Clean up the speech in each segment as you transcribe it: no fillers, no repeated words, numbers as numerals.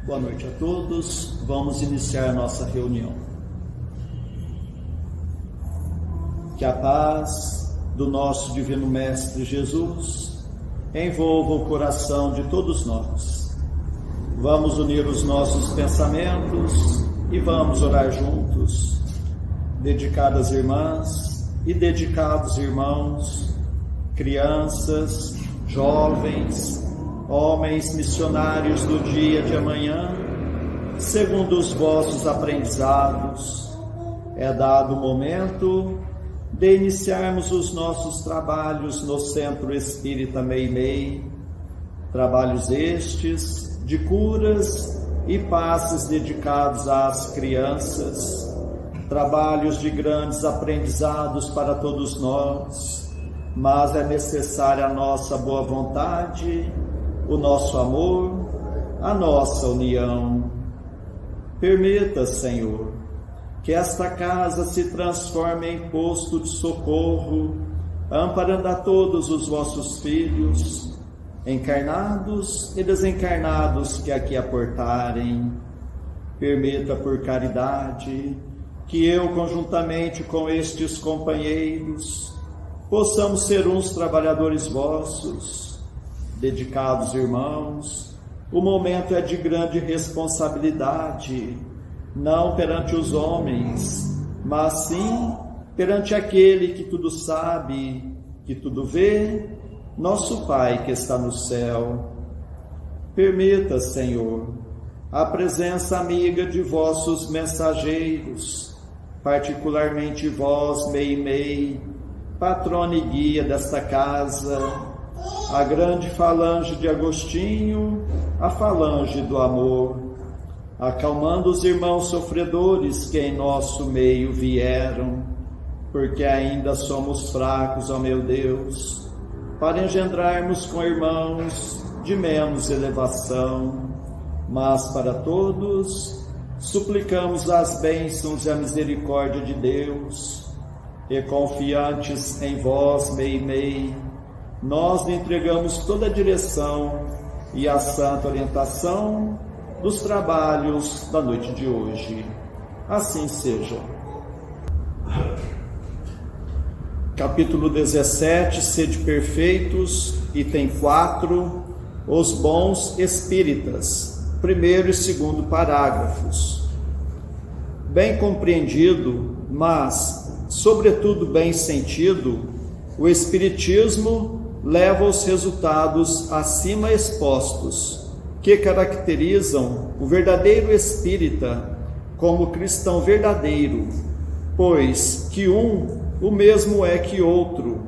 Boa noite a todos. Vamos iniciar a nossa reunião. Que a paz do nosso Divino Mestre Jesus envolva o coração de todos nós. Vamos unir os nossos pensamentos e vamos orar juntos. Dedicadas irmãs e dedicados irmãos, crianças, jovens, homens missionários do dia de amanhã, segundo os vossos aprendizados, é dado o momento de iniciarmos os nossos trabalhos no Centro Espírita Meimei, trabalhos estes de curas e passes dedicados às crianças, trabalhos de grandes aprendizados para todos nós, mas é necessária a nossa boa vontade, o nosso amor, a nossa união. Permita, Senhor, que esta casa se transforme em posto de socorro, amparando a todos os vossos filhos, encarnados e desencarnados que aqui aportarem. Permita, por caridade, que eu, conjuntamente com estes companheiros, possamos ser uns trabalhadores vossos. Dedicados irmãos, o momento é de grande responsabilidade, não perante os homens, mas sim perante aquele que tudo sabe, que tudo vê, nosso Pai que está no céu. Permita, Senhor, a presença amiga de vossos mensageiros, particularmente vós, Meimei, patrona e guia desta casa, a grande falange de Agostinho, a falange do amor, acalmando os irmãos sofredores que em nosso meio vieram, porque ainda somos fracos, ó meu Deus, para engendrarmos com irmãos de menos elevação, mas para todos suplicamos as bênçãos e a misericórdia de Deus, e confiantes em vós, Meimei, nós lhe entregamos toda a direção e a santa orientação dos trabalhos da noite de hoje. Assim seja. Capítulo 17, Sede perfeitos, item 4, os bons espíritas, primeiro e segundo parágrafos. Bem compreendido, mas, sobretudo, bem sentido, o Espiritismo leva aos resultados acima expostos, que caracterizam o verdadeiro espírita como cristão verdadeiro, pois que o mesmo é que outro.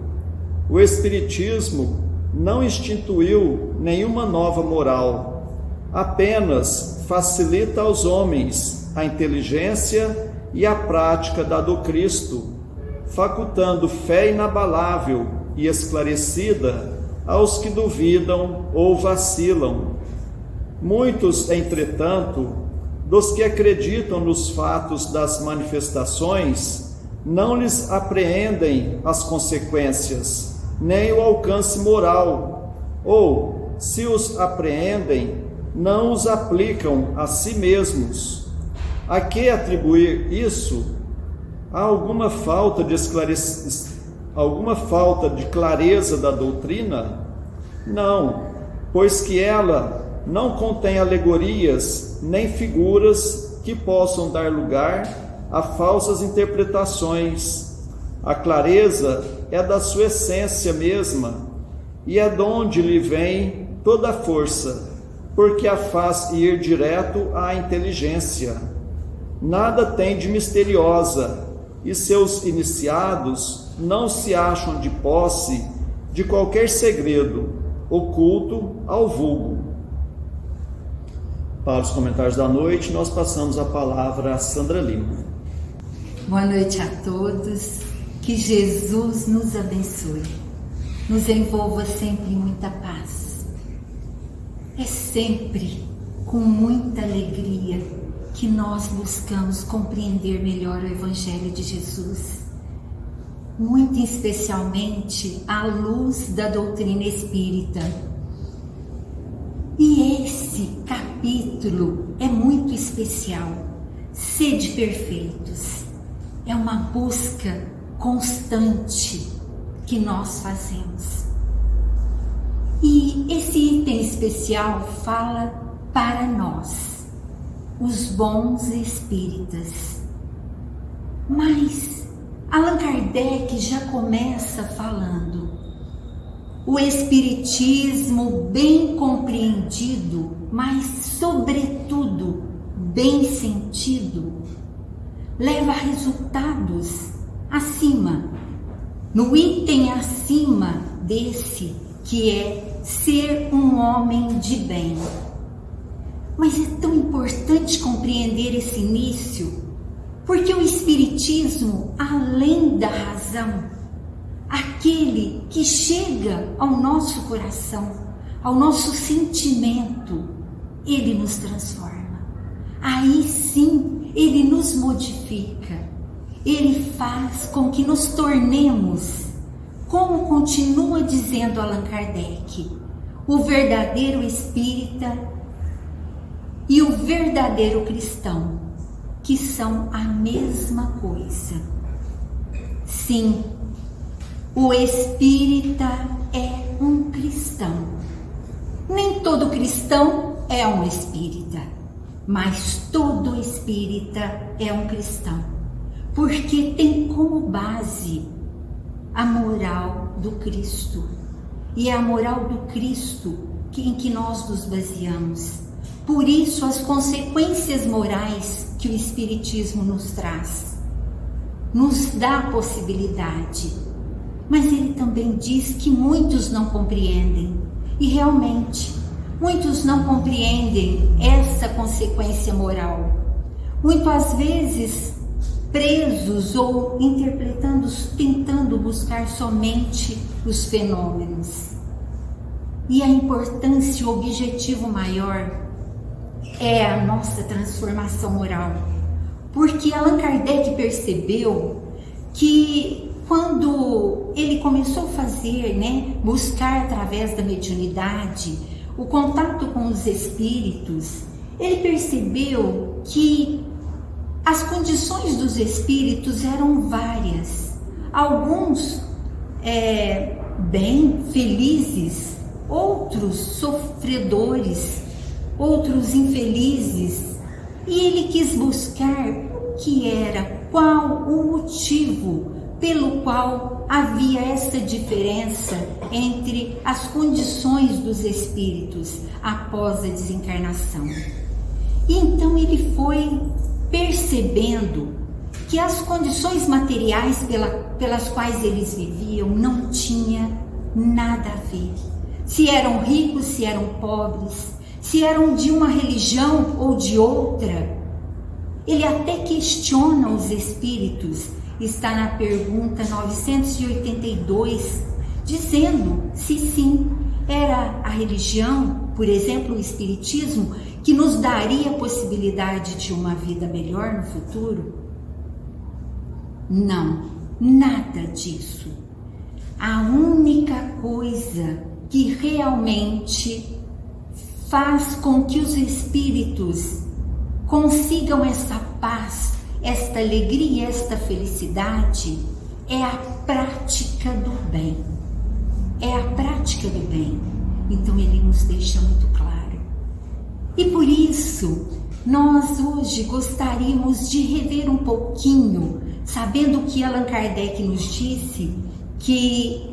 O Espiritismo não instituiu nenhuma nova moral, apenas facilita aos homens a inteligência e a prática da do Cristo, facultando fé inabalável e esclarecida aos que duvidam ou vacilam. Muitos, entretanto, dos que acreditam nos fatos das manifestações, não lhes apreendem as consequências, nem o alcance moral, ou, se os apreendem, não os aplicam a si mesmos. A que atribuir isso? Há alguma falta de clareza da doutrina? Não, pois que ela não contém alegorias nem figuras que possam dar lugar a falsas interpretações. A clareza é da sua essência mesma, e é donde lhe vem toda a força, porque a faz ir direto à inteligência. Nada tem de misteriosa, e seus iniciados não se acham de posse de qualquer segredo oculto ao vulgo. Para os comentários da noite, nós passamos a palavra a Sandra Lima. Boa noite a todos, que Jesus nos abençoe, nos envolva sempre em muita paz. É sempre com muita alegria que nós buscamos compreender melhor o Evangelho de Jesus, muito especialmente à luz da doutrina espírita. E eis esse capítulo é muito especial. Sede perfeitos. É uma busca constante que nós fazemos. E esse item especial fala para nós, os bons espíritas. Mas Allan Kardec já começa falando: o espiritismo bem compreendido, mas sobretudo bem sentido, leva a resultados acima, no item acima desse, que é ser um homem de bem. Mas é tão importante compreender esse início, porque o espiritismo, além da razão, aquele que chega ao nosso coração, ao nosso sentimento, ele nos transforma. Aí sim, ele nos modifica. Ele faz com que nos tornemos, como continua dizendo Allan Kardec, o verdadeiro espírita e o verdadeiro cristão, que são a mesma coisa. Sim, o espírita é um cristão. Nem todo cristão é um espírita, mas todo espírita é um cristão, porque tem como base a moral do Cristo. E é a moral do Cristo em que nós nos baseamos. Por isso, as consequências morais que o Espiritismo nos traz, nos dá a possibilidade. Mas ele também diz que muitos não compreendem. E realmente, muitos não compreendem essa consequência moral. Muitas vezes presos ou interpretando, tentando buscar somente os fenômenos. E a importância e o objetivo maior é a nossa transformação moral. Porque Allan Kardec percebeu que quando ele começou a fazer, buscar através da mediunidade, o contato com os espíritos, ele percebeu que as condições dos espíritos eram várias. Alguns bem felizes, outros sofredores, outros infelizes. E ele quis buscar o que era, qual o motivo pelo qual havia essa diferença entre as condições dos espíritos após a desencarnação. E então ele foi percebendo que as condições materiais pelas quais eles viviam não tinha nada a ver. Se eram ricos, se eram pobres, se eram de uma religião ou de outra. Ele até questiona os espíritos, está na pergunta 982, dizendo se sim, era a religião, por exemplo, o espiritismo, que nos daria a possibilidade de uma vida melhor no futuro? Não, nada disso. A única coisa que realmente faz com que os espíritos consigam essa paz, esta alegria, esta felicidade, é a prática do bem. É a prática do bem. Então ele nos deixa muito claro. E por isso, nós hoje gostaríamos de rever um pouquinho, sabendo que Allan Kardec nos disse que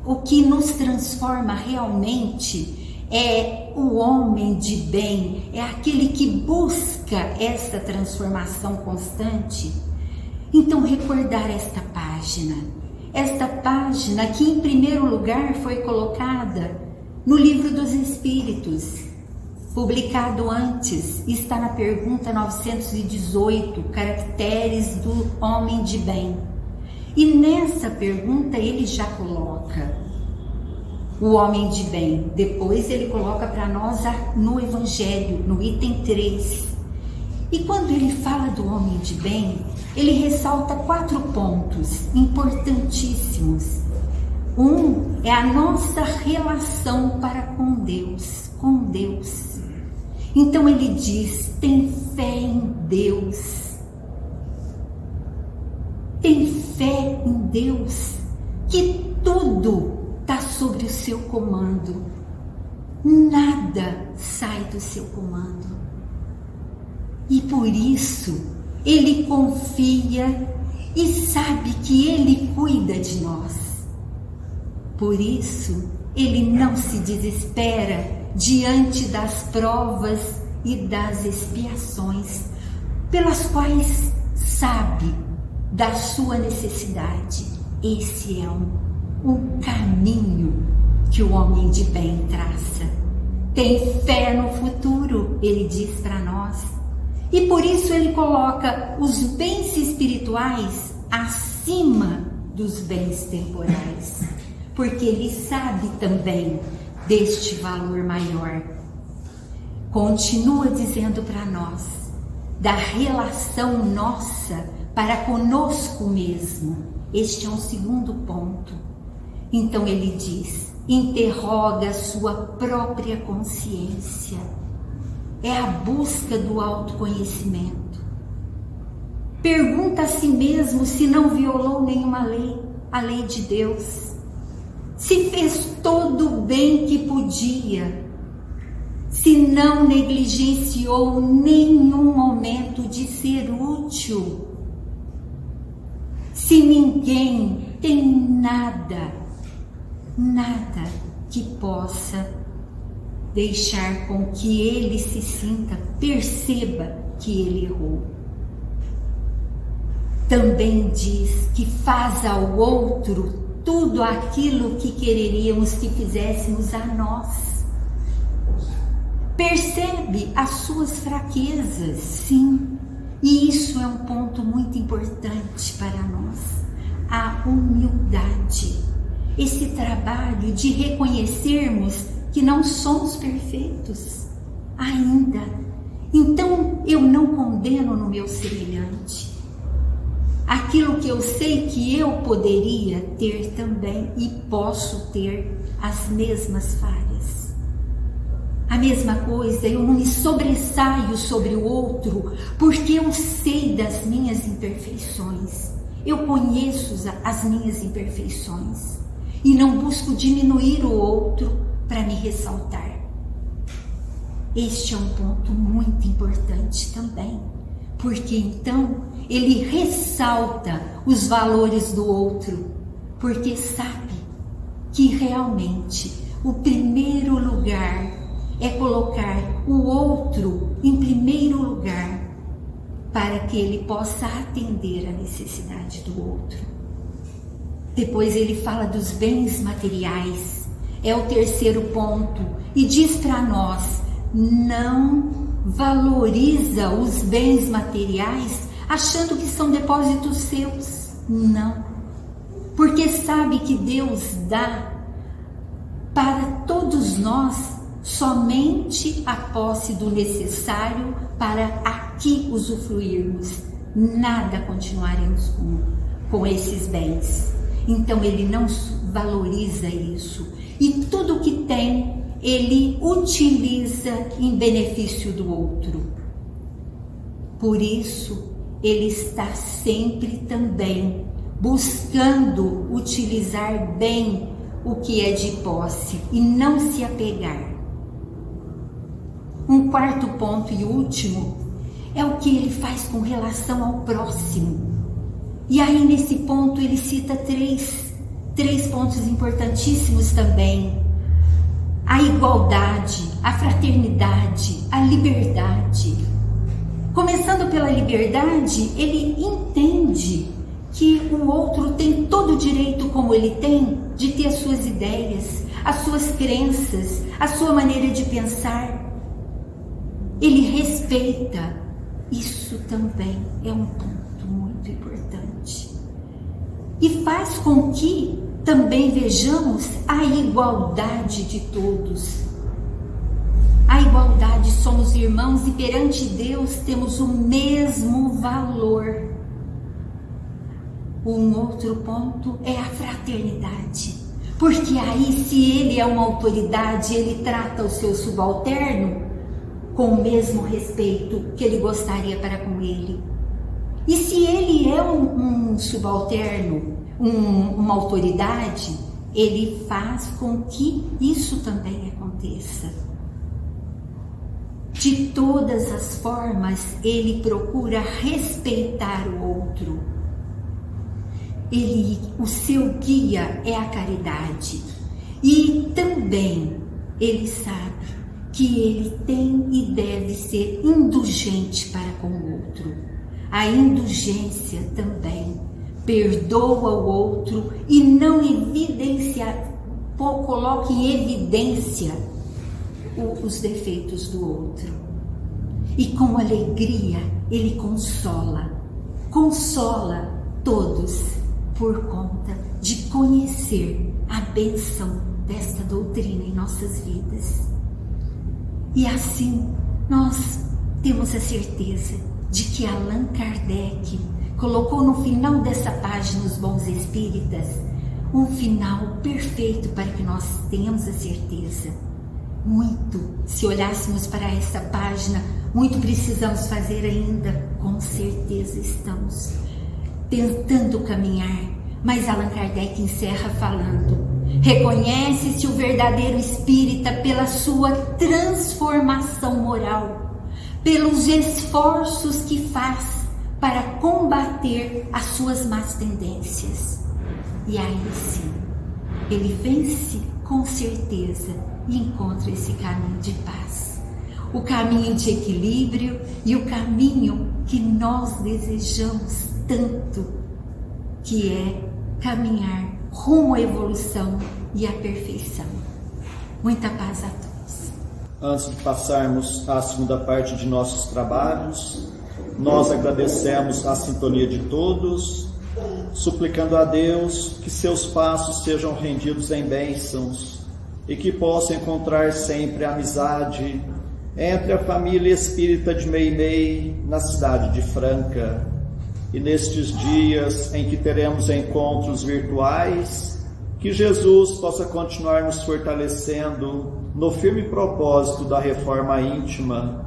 o que nos transforma realmente é o homem de bem, é aquele que busca essa transformação constante. Então, recordar esta página que em primeiro lugar foi colocada no Livro dos Espíritos, publicado antes, está na pergunta 918, caracteres do homem de bem. E nessa pergunta ele já coloca o homem de bem. Depois ele coloca para nós no Evangelho, no item 3. E quando ele fala do homem de bem, ele ressalta 4 pontos importantíssimos. Um é a nossa relação para com Deus, com Deus. Então ele diz: tem fé em Deus. Tem fé em Deus, que tudo está sobre o seu comando. Nada sai do seu comando. E por isso ele confia e sabe que ele cuida de nós. Por isso ele não se desespera diante das provas e das expiações, pelas quais sabe da sua necessidade. Esse é um caminho que o homem de bem traça. Tem fé no futuro, ele diz para nós. E por isso ele coloca os bens espirituais acima dos bens temporais, porque ele sabe também deste valor maior. Continua dizendo para nós da relação nossa para conosco mesmo. Este é um segundo ponto. Então ele diz: interroga a sua própria consciência. É a busca do autoconhecimento. Pergunta a si mesmo se não violou nenhuma lei, a lei de Deus. Se fez todo o bem que podia. Se não negligenciou nenhum momento de ser útil. Se ninguém tem nada que possa deixar com que ele se sinta, perceba que ele errou. Também diz que faz ao outro tudo aquilo que quereríamos que fizéssemos a nós. Percebe as suas fraquezas, sim, e isso é um ponto muito importante para nós. A humildade, esse trabalho de reconhecermos que não somos perfeitos ainda. Então eu não condeno no meu semelhante aquilo que eu sei que eu poderia ter também, e posso ter as mesmas falhas. A mesma coisa, eu não me sobressaio sobre o outro, porque eu sei das minhas imperfeições. Eu conheço as minhas imperfeições e não busco diminuir o outro para me ressaltar. Este é um ponto muito importante também, porque então ele ressalta os valores do outro, porque sabe que realmente o primeiro lugar é colocar o outro em primeiro lugar, para que ele possa atender a necessidade do outro. Depois ele fala dos bens materiais, é o terceiro ponto, e diz para nós: não valoriza os bens materiais achando que são depósitos seus. Não, porque sabe que Deus dá para todos nós somente a posse do necessário para aqui usufruirmos. Nada continuaremos com esses bens. Então ele não valoriza isso, e tudo que tem ele utiliza em benefício do outro. Por isso ele está sempre também buscando utilizar bem o que é de posse e não se apegar. Um quarto ponto e último é o que ele faz com relação ao próximo. E aí nesse ponto ele cita três pontos importantíssimos também: a igualdade, a fraternidade, a liberdade. Começando pela liberdade, ele entende que o outro tem todo o direito, como ele tem, de ter as suas ideias, as suas crenças, a sua maneira de pensar. Ele respeita. Isso também é um ponto muito importante. E faz com que também vejamos a igualdade de todos. A igualdade, somos irmãos e perante Deus temos o mesmo valor. Um outro ponto é a fraternidade, Porque aí, se ele é uma autoridade, ele trata o seu subalterno com o mesmo respeito que ele gostaria para com ele. E se ele é um subalterno, uma autoridade, ele faz com que isso também aconteça. De todas as formas, ele procura respeitar o outro. O seu guia é a caridade. E também ele sabe que ele tem e deve ser indulgente para com o outro. A indulgência também perdoa o outro e não coloca em evidência os defeitos do outro. E com alegria ele consola todos por conta de conhecer a bênção desta doutrina em nossas vidas. E assim nós temos a certeza de que Allan Kardec colocou no final dessa página Os Bons Espíritas um final perfeito para que nós tenhamos a certeza. Se olhássemos para essa página, muito precisamos fazer ainda, com certeza estamos tentando caminhar, mas Allan Kardec encerra falando: reconhece-se o verdadeiro espírita pela sua transformação moral, pelos esforços que faz para combater as suas más tendências. E aí sim, ele vence com certeza e encontra esse caminho de paz, o caminho de equilíbrio e o caminho que nós desejamos tanto, que é caminhar rumo à evolução e à perfeição. Muita paz a todos. Antes de passarmos à segunda parte de nossos trabalhos, nós agradecemos a sintonia de todos, suplicando a Deus que seus passos sejam rendidos em bênçãos e que possam encontrar sempre amizade entre a família espírita de Meimei na cidade de Franca. E nestes dias em que teremos encontros virtuais, que Jesus possa continuar nos fortalecendo no firme propósito da reforma íntima.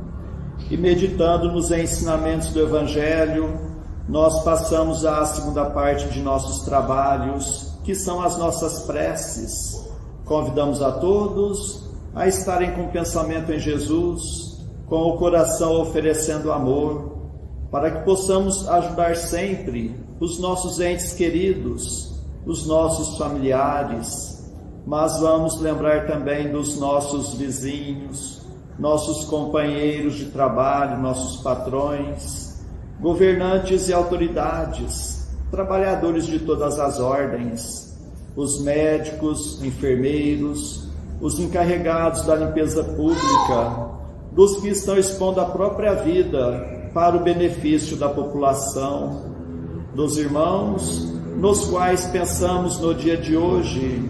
E meditando nos ensinamentos do Evangelho, nós passamos à segunda parte de nossos trabalhos, que são as nossas preces. Convidamos a todos a estarem com o pensamento em Jesus, com o coração oferecendo amor, para que possamos ajudar sempre os nossos entes queridos, os nossos familiares, mas vamos lembrar também dos nossos vizinhos, nossos companheiros de trabalho, nossos patrões, governantes e autoridades, trabalhadores de todas as ordens, os médicos, enfermeiros, os encarregados da limpeza pública, dos que estão expondo a própria vida para o benefício da população, dos irmãos nos quais pensamos no dia de hoje,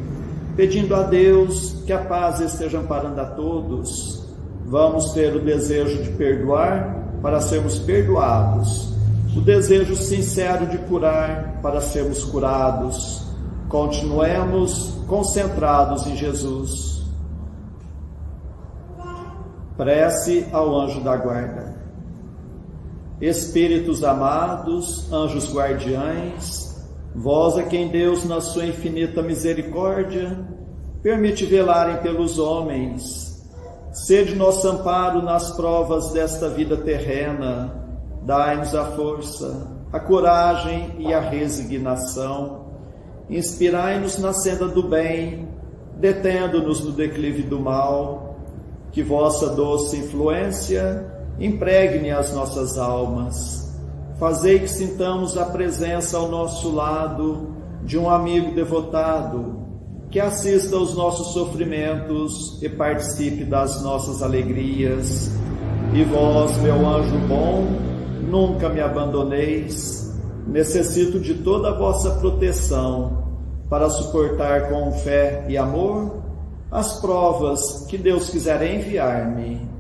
pedindo a Deus que a paz esteja amparando a todos. Vamos ter o desejo de perdoar para sermos perdoados, o desejo sincero de curar para sermos curados. Continuemos concentrados em Jesus. Prece ao anjo da guarda. Espíritos amados, anjos guardiães, vós a quem Deus, na sua infinita misericórdia, permite velarem pelos homens, sede nosso amparo nas provas desta vida terrena, dai-nos a força, a coragem e a resignação, inspirai-nos na senda do bem, detendo-nos no declive do mal, que vossa doce influência impregne as nossas almas, fazei que sintamos a presença ao nosso lado de um amigo devotado, que assista aos nossos sofrimentos e participe das nossas alegrias. E vós, meu anjo bom, nunca me abandoneis, necessito de toda a vossa proteção para suportar com fé e amor as provas que Deus quiser enviar-me,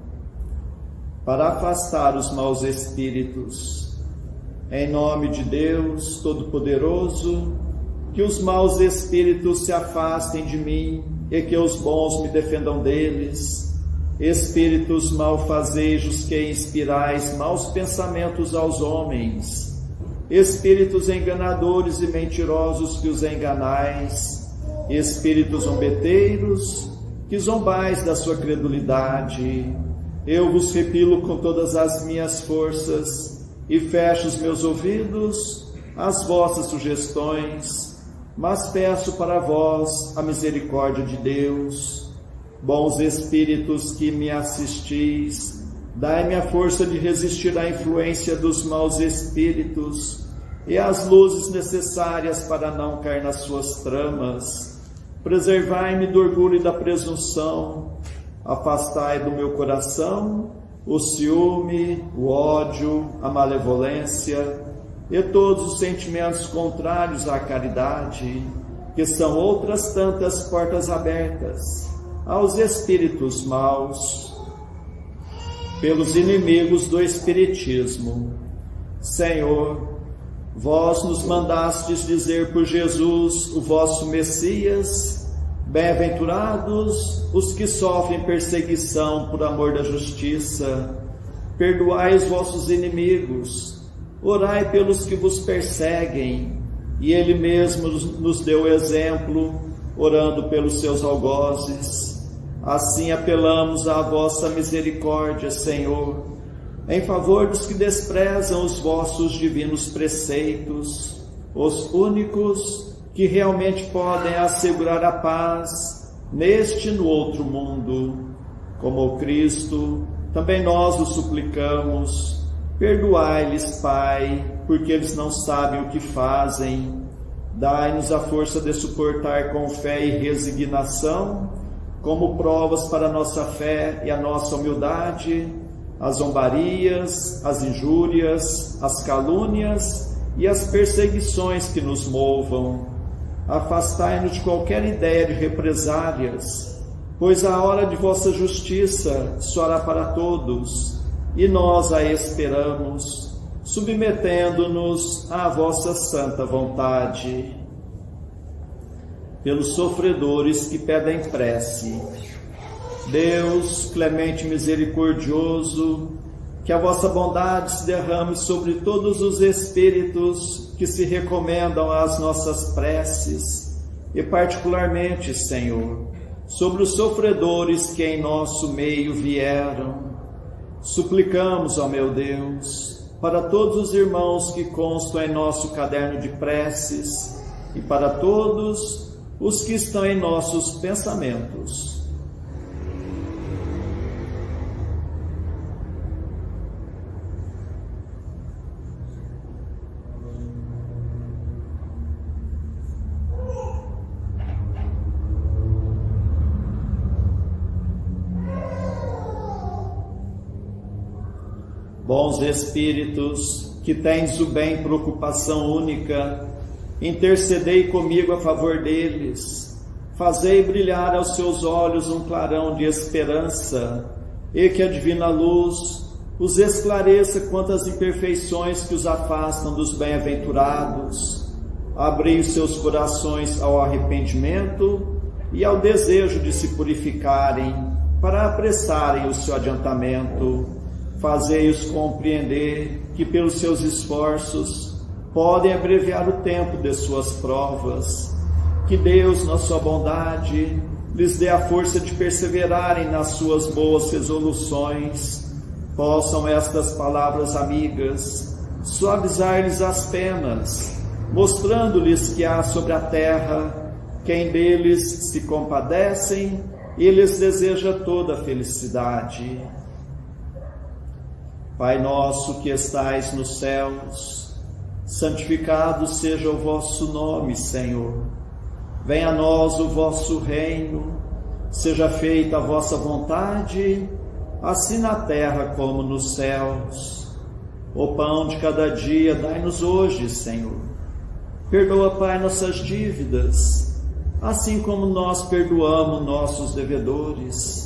para afastar os maus espíritos. Em nome de Deus Todo-Poderoso, que os maus espíritos se afastem de mim e que os bons me defendam deles. Espíritos malfazejos que inspirais maus pensamentos aos homens, espíritos enganadores e mentirosos que os enganais, espíritos zombeteiros que zombais da sua credulidade, eu vos repilo com todas as minhas forças e fecho os meus ouvidos às vossas sugestões, mas peço para vós a misericórdia de Deus. Bons espíritos que me assistis, dai-me a força de resistir à influência dos maus espíritos e as luzes necessárias para não cair nas suas tramas. Preservai-me do orgulho e da presunção, afastai do meu coração o ciúme, o ódio, a malevolência e todos os sentimentos contrários à caridade, que são outras tantas portas abertas aos espíritos maus, pelos inimigos do Espiritismo. Senhor, vós nos mandastes dizer por Jesus, o vosso Messias: bem-aventurados os que sofrem perseguição por amor da justiça, perdoai os vossos inimigos, orai pelos que vos perseguem. E Ele mesmo nos deu exemplo, orando pelos seus algozes. Assim apelamos à vossa misericórdia, Senhor, em favor dos que desprezam os vossos divinos preceitos, os únicos que realmente podem assegurar a paz neste e no outro mundo. Como o Cristo, também nós o suplicamos, perdoai-lhes, Pai, porque eles não sabem o que fazem. Dai-nos a força de suportar com fé e resignação, como provas para a nossa fé e a nossa humildade, as zombarias, as injúrias, as calúnias e as perseguições que nos movam. Afastai-nos de qualquer ideia de represálias, pois a hora de vossa justiça soará para todos, e nós a esperamos, submetendo-nos à vossa santa vontade. Pelos sofredores que pedem prece, Deus, clemente e misericordioso, que a vossa bondade se derrame sobre todos os espíritos que se recomendam às nossas preces, e particularmente, Senhor, sobre os sofredores que em nosso meio vieram. Suplicamos, ó meu Deus, para todos os irmãos que constam em nosso caderno de preces e para todos os que estão em nossos pensamentos. Bons espíritos, que tendes o bem por ocupação única, intercedei comigo a favor deles, fazei brilhar aos seus olhos um clarão de esperança, e que a divina luz os esclareça quanto às imperfeições que os afastam dos bem-aventurados. Abri os seus corações ao arrependimento e ao desejo de se purificarem, para apressarem o seu adiantamento. Fazei-os compreender que pelos seus esforços podem abreviar o tempo de suas provas. Que Deus, na sua bondade, lhes dê a força de perseverarem nas suas boas resoluções. Possam estas palavras amigas suavizar-lhes as penas, mostrando-lhes que há sobre a terra quem deles se compadecem e lhes deseja toda a felicidade. Pai nosso que estais nos céus, santificado seja o vosso nome, Senhor. Venha a nós o vosso reino, seja feita a vossa vontade, assim na terra como nos céus. O pão de cada dia dai-nos hoje, Senhor. Perdoa, Pai, nossas dívidas, assim como nós perdoamos nossos devedores.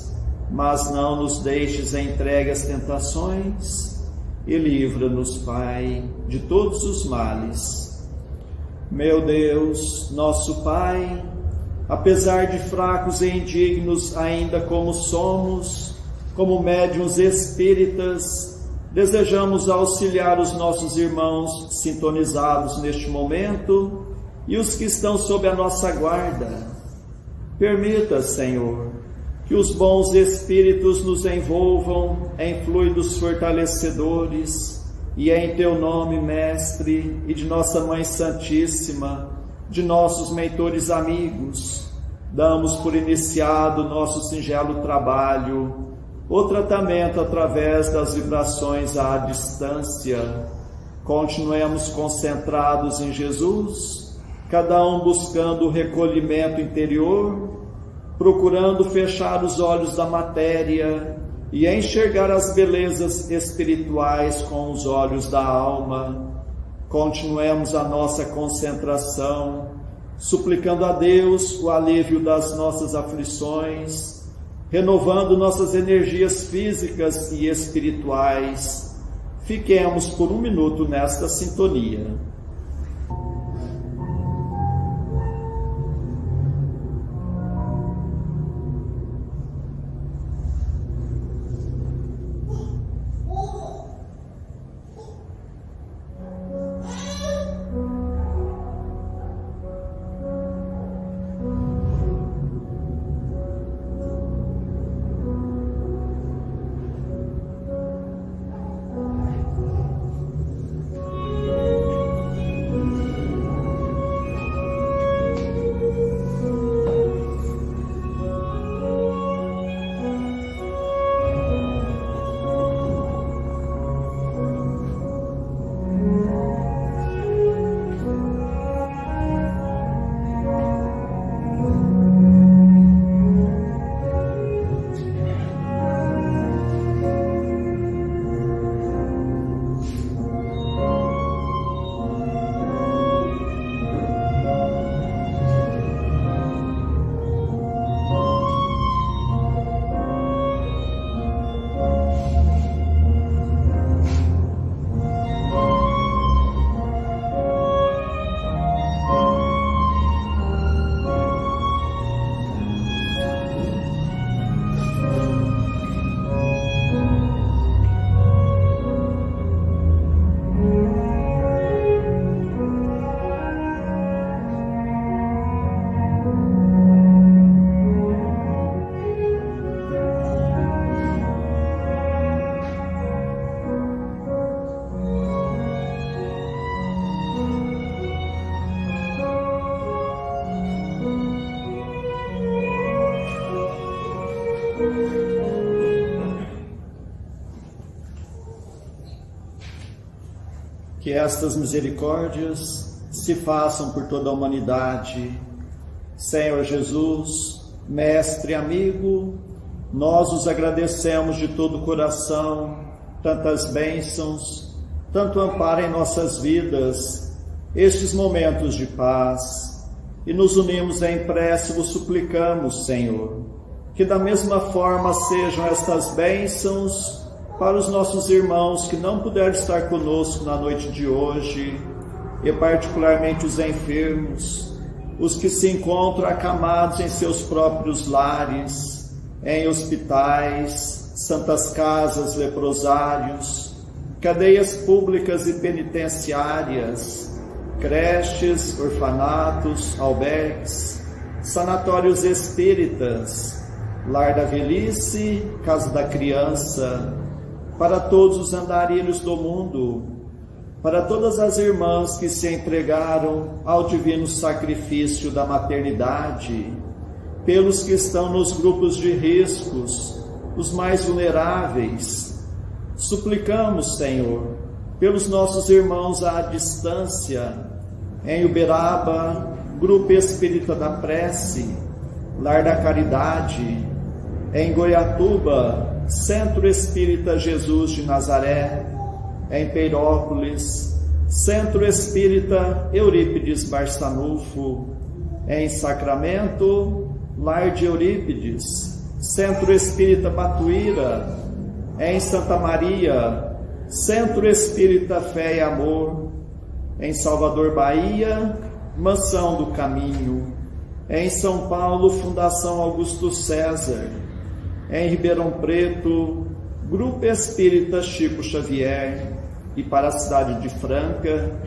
Mas não nos deixes entregue às tentações, e livra-nos, Pai, de todos os males. Meu Deus, nosso Pai, apesar de fracos e indignos ainda como somos, como médiuns espíritas, desejamos auxiliar os nossos irmãos sintonizados neste momento e os que estão sob a nossa guarda. Permita, Senhor, que os bons espíritos nos envolvam em fluidos fortalecedores e em Teu nome, Mestre, e de nossa Mãe Santíssima, de nossos mentores amigos, damos por iniciado nosso singelo trabalho, o tratamento através das vibrações à distância. Continuemos concentrados em Jesus, cada um buscando o recolhimento interior, procurando fechar os olhos da matéria e enxergar as belezas espirituais com os olhos da alma. Continuemos a nossa concentração, suplicando a Deus o alívio das nossas aflições, renovando nossas energias físicas e espirituais. Fiquemos por um minuto nesta sintonia. Que estas misericórdias se façam por toda a humanidade. Senhor Jesus, Mestre amigo, nós os agradecemos de todo o coração, tantas bênçãos, tanto amparo em nossas vidas, estes momentos de paz, e nos unimos em prece e vos suplicamos, Senhor, que da mesma forma sejam estas bênçãos para os nossos irmãos que não puderam estar conosco na noite de hoje, e particularmente os enfermos, os que se encontram acamados em seus próprios lares, em hospitais, santas casas, leprosários, cadeias públicas e penitenciárias, creches, orfanatos, albergues, sanatórios espíritas, lar da velhice, casa da criança, para todos os andarilhos do mundo, para todas as irmãs que se entregaram ao divino sacrifício da maternidade, pelos que estão nos grupos de riscos, os mais vulneráveis. Suplicamos, Senhor, pelos nossos irmãos à distância, em Uberaba, Grupo Espírita da Prece, Lar da Caridade, em Goiatuba, Centro Espírita Jesus de Nazaré, em Peirópolis, Centro Espírita Eurípides Barçanufo, em Sacramento, Lar de Eurípides, Centro Espírita Batuíra, em Santa Maria, Centro Espírita Fé e Amor, em Salvador, Bahia, Mansão do Caminho. Em São Paulo, Fundação Augusto César. Em Ribeirão Preto, Grupo Espírita Chico Xavier. E para a cidade de Franca,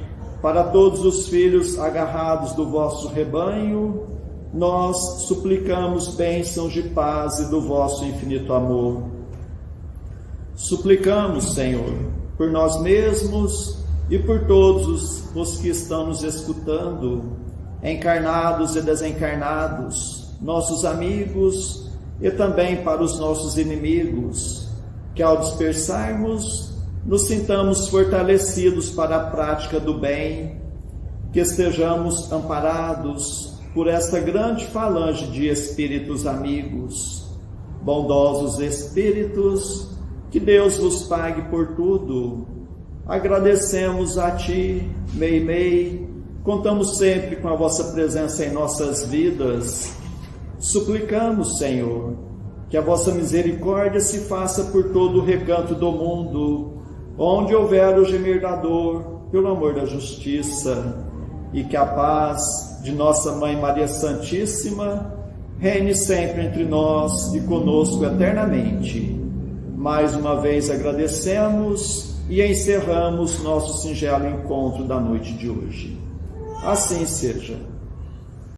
para todos os filhos agarrados do vosso rebanho, nós suplicamos bênçãos de paz e do vosso infinito amor. Suplicamos, Senhor, por nós mesmos e por todos os que estão nos escutando, encarnados e desencarnados, nossos amigos e também para os nossos inimigos, que ao dispersarmos, nos sintamos fortalecidos para a prática do bem, que estejamos amparados por esta grande falange de espíritos amigos, bondosos espíritos, que Deus vos pague por tudo. Agradecemos a Ti, Meimei, contamos sempre com a vossa presença em nossas vidas. Suplicamos, Senhor, que a vossa misericórdia se faça por todo o recanto do mundo, onde houver o gemer da dor, pelo amor da justiça, e que a paz de nossa Mãe Maria Santíssima reine sempre entre nós e conosco eternamente. Mais uma vez agradecemos e encerramos nosso singelo encontro da noite de hoje. Assim seja.